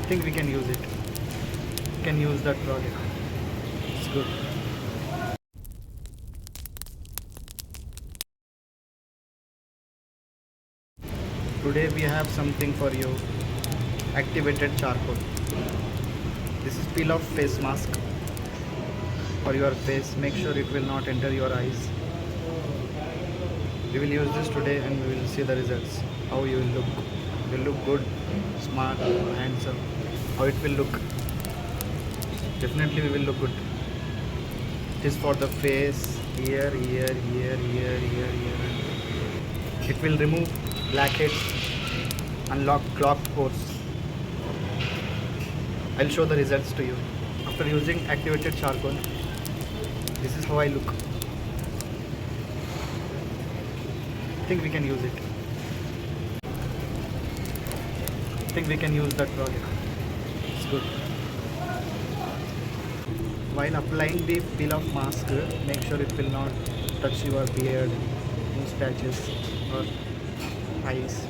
think we can use it. Can use that product. It's good. Today we have something for you. Activated charcoal. This is peel off face mask for your face. Make sure it will not enter your eyes. We will use this today and we will see the results. How you will look. You will look good, smart, handsome. How it will look. Definitely we will look good. It is for the face, ear. It will remove blackheads, unlock clogged pores. I'll show the results to you. After using activated charcoal, this is how I look. I think we can use it. I think we can use that product. It's good. While applying the peel off mask, make sure it will not touch your beard, mustaches or eyes.